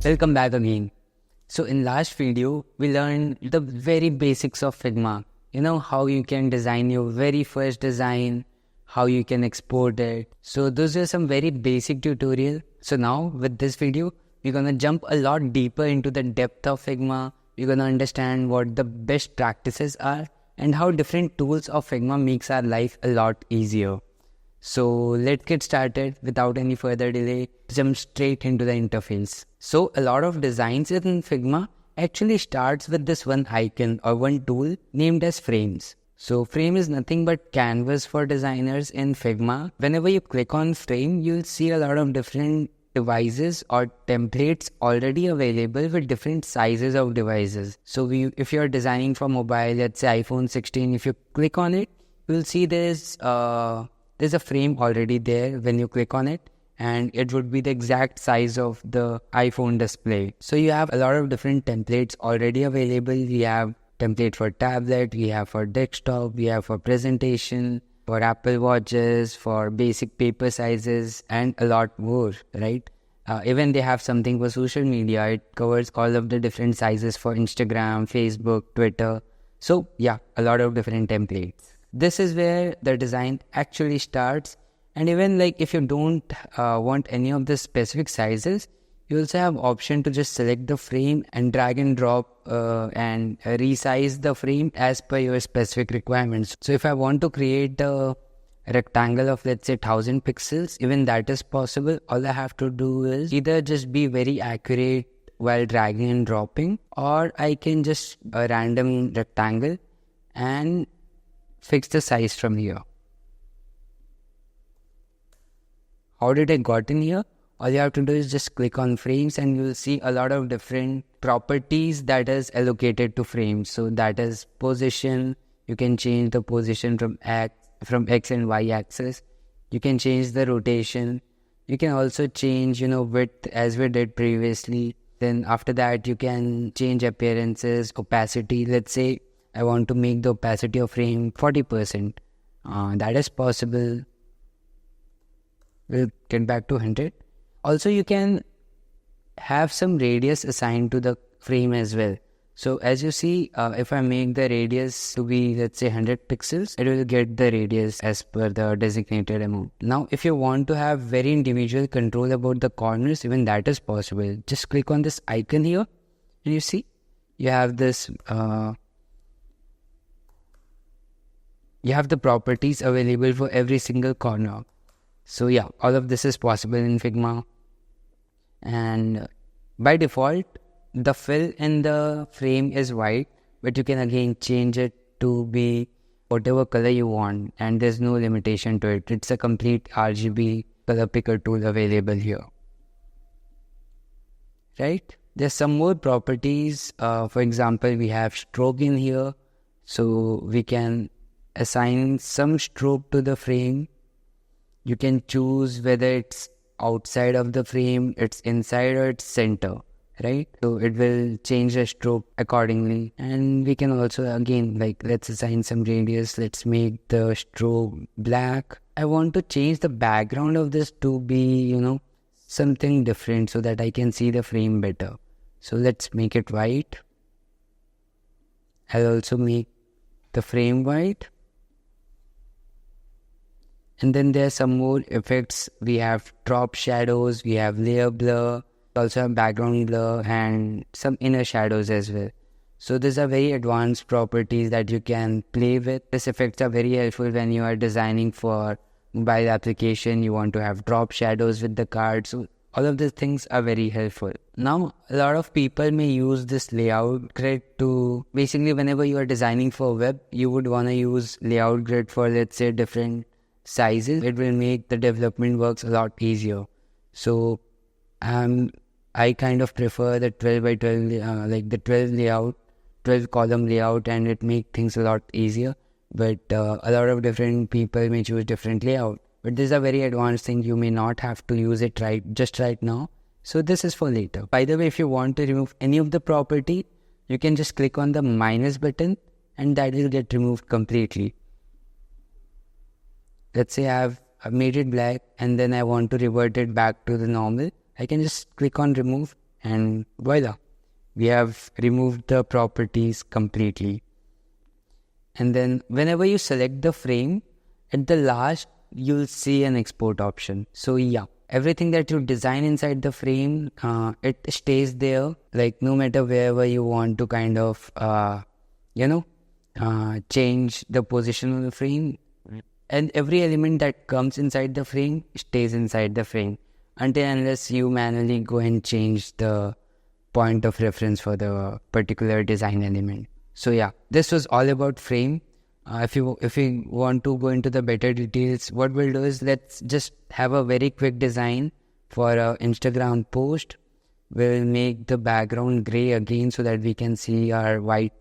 Welcome back again. So in last video, we learned the very basics of Figma. You know, how you can design your very first design, how you can export it. So those are some very basic tutorial. So now with this video, we're gonna jump a lot deeper into the depth of Figma. We're gonna understand what the best practices are and how different tools of Figma makes our life a lot easier. So let's get started without any further delay, jump straight into the interface. So a lot of designs in Figma actually starts with this one icon or one tool named as frames. So frame is nothing but canvas for designers in Figma. Whenever you click on frame, you'll see a lot of different devices or templates already available with different sizes of devices. So if you're designing for mobile, let's say iPhone 16, if you click on it, you'll see there's a frame already there when you click on it, and it would be the exact size of the iPhone display. So you have a lot of different templates already available. We have template for tablet, we have for desktop, we have for presentation, for Apple Watches, for basic paper sizes, and a lot more, right? Even they have something for social media. It covers all of the different sizes for Instagram, Facebook, Twitter. So yeah, a lot of different templates. This is where the design actually starts. And even like if you don't want any of the specific sizes, you also have option to just select the frame and drag and drop and resize the frame as per your specific requirements. So if I want to create a rectangle of let's say 1000 pixels, even that is possible. All I have to do is either just be very accurate while dragging and dropping, or I can just a random rectangle and fix the size from here. How did I got in here? All you have to do is just click on frames and you'll see a lot of different properties that is allocated to frames. So that is position. You can change the position from X and Y axis. You can change the rotation. You can also change, width as we did previously. Then after that, you can change appearances, opacity. Let's say I want to make the opacity of frame 40%. That is possible. We'll get back to 100. Also, you can have some radius assigned to the frame as well. So as you see, if I make the radius to be, let's say 100 pixels, it will get the radius as per the designated amount. Now, if you want to have very individual control about the corners, even that is possible. Just click on this icon here and you see, you have this, you have the properties available for every single corner. So yeah, all of this is possible in Figma. And by default, the fill in the frame is white, but you can again change it to be whatever color you want, and there's no limitation to it. It's a complete RGB color picker tool available here. Right? There's some more properties. For example, we have stroke in here. So we can assign some stroke to the frame. You can choose whether it's outside of the frame, it's inside, or it's center, right? So it will change the stroke accordingly. And we can also, again, like let's assign some radius. Let's make the stroke black. I want to change the background of this to be, something different so that I can see the frame better. So let's make it white. I'll also make the frame white. And then there are some more effects. We have drop shadows, we have layer blur, also have background blur and some inner shadows as well. So these are very advanced properties that you can play with. These effects are very helpful when you are designing for mobile application. You want to have drop shadows with the cards. So all of these things are very helpful. Now, a lot of people may use this layout grid to basically whenever you are designing for web, you would want to use layout grid for let's say different sizes. It will make the development works a lot easier. So I kind of prefer the 12 by 12 like the 12 layout, 12 column layout, and it makes things a lot easier. But a lot of different people may choose different layout. But this is a very advanced thing. You may not have to use it just right now. So this is for later. By the way, if you want to remove any of the property, you can just click on the minus button and that will get removed completely. Let's say I've made it black and then I want to revert it back to the normal. I can just click on remove and voila, we have removed the properties completely. And then whenever you select the frame, at the last, you'll see an export option. So yeah, everything that you design inside the frame, it stays there, like no matter wherever you want to kind of, change the position of the frame. And every element that comes inside the frame stays inside the frame until unless you manually go and change the point of reference for the particular design element. So yeah, this was all about frame. If you want to go into the better details, what we'll do is let's just have a very quick design for our Instagram post. We'll make the background gray again so that we can see our white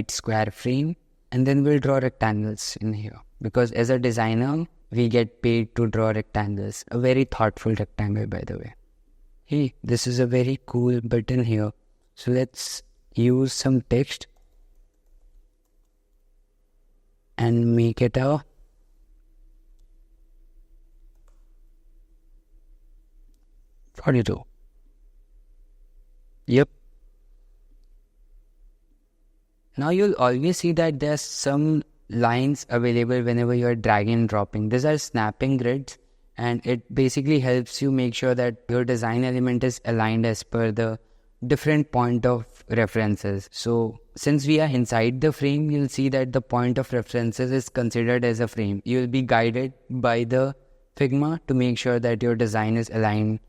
square frame. And then we'll draw rectangles in here, because as a designer, we get paid to draw rectangles. A very thoughtful rectangle, by the way. Hey, this is a very cool button here. So let's use some text and make it a potato. Yep. Now you'll always see that there's some lines available whenever you're dragging and dropping. These are snapping grids, and it basically helps you make sure that your design element is aligned as per the different point of references. So since we are inside the frame, you'll see that the point of references is considered as a frame. You'll be guided by the Figma to make sure that your design is aligned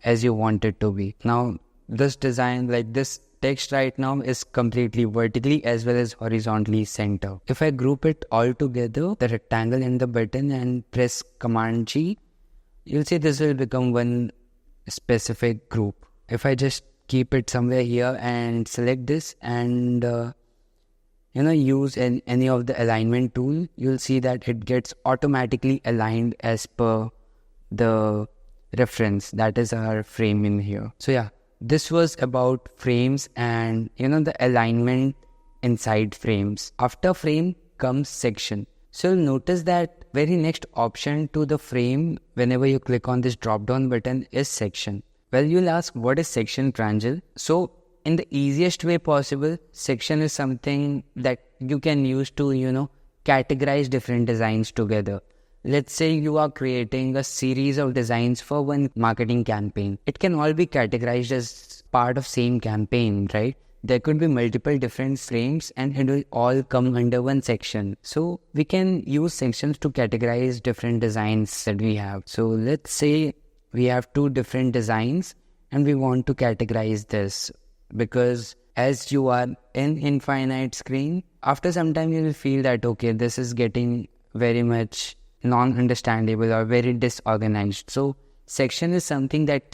as you want it to be. Now this design, like this text right now, is completely vertically as well as horizontally centered. If I group it all together, the rectangle and the button, and press Command G, you'll see this will become one specific group. If I just keep it somewhere here and select this and use any of the alignment tool, you'll see that it gets automatically aligned as per the reference, that is our frame in here. So yeah, this was about frames and the alignment inside frames. After frame comes section. So you'll notice that very next option to the frame whenever you click on this drop down button is section. Well, you'll ask, what is section, Pranjal? So in the easiest way possible, section is something that you can use to categorize different designs together. Let's say you are creating a series of designs for one marketing campaign. It can all be categorized as part of same campaign, right? There could be multiple different frames and it will all come under one section. So we can use sections to categorize different designs that we have. So let's say we have two different designs and we want to categorize this, because as you are in infinite screen, after some time you will feel that, okay, this is getting very much non-understandable or very disorganized. So section is something that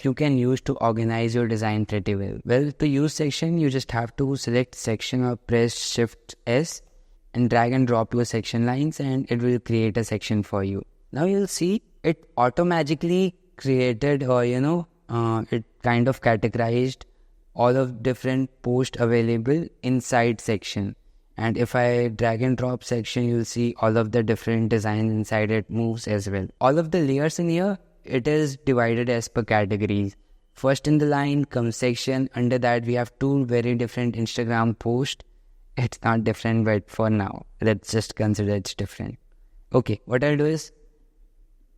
you can use to organize your design pretty well. Well, to use section, you just have to select section or press Shift S and drag and drop your section lines, and it will create a section for you. Now you'll see it automatically created, or it kind of categorized all of different posts available inside section. And if I drag and drop section, you'll see all of the different designs inside it moves as well. All of the layers in here, it is divided as per categories. First in the line comes section. Under that, we have two very different Instagram posts. It's not different, but for now, let's just consider it's different. Okay, what I'll do is,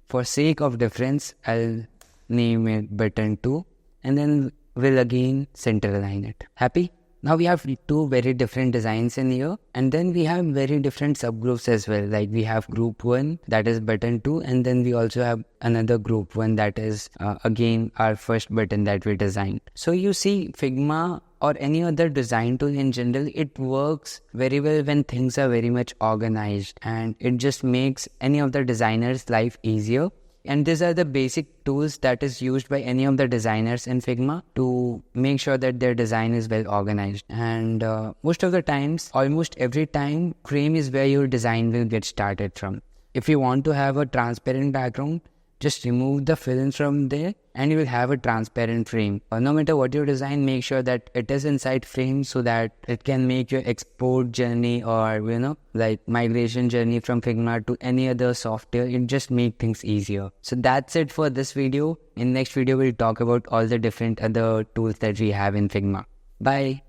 for sake of difference, I'll name it button 2 and then we'll again center align it. Happy? Now we have two very different designs in here, and then we have very different subgroups as well. Like we have group 1, that is button 2, and then we also have another group 1 that is again our first button that we designed. So you see, Figma or any other design tool in general, it works very well when things are very much organized, and it just makes any of the designers' life easier. And these are the basic tools that is used by any of the designers in Figma to make sure that their design is well organized. And most of the times, almost every time, frame is where your design will get started from. If you want to have a transparent background, Just remove the films from there and you will have a transparent frame. No matter what you design, make sure that it is inside frame so that it can make your export journey or like migration journey from Figma to any other software. It just make things easier. So that's it for this video. In next video we'll talk about all the different other tools that we have in Figma. Bye.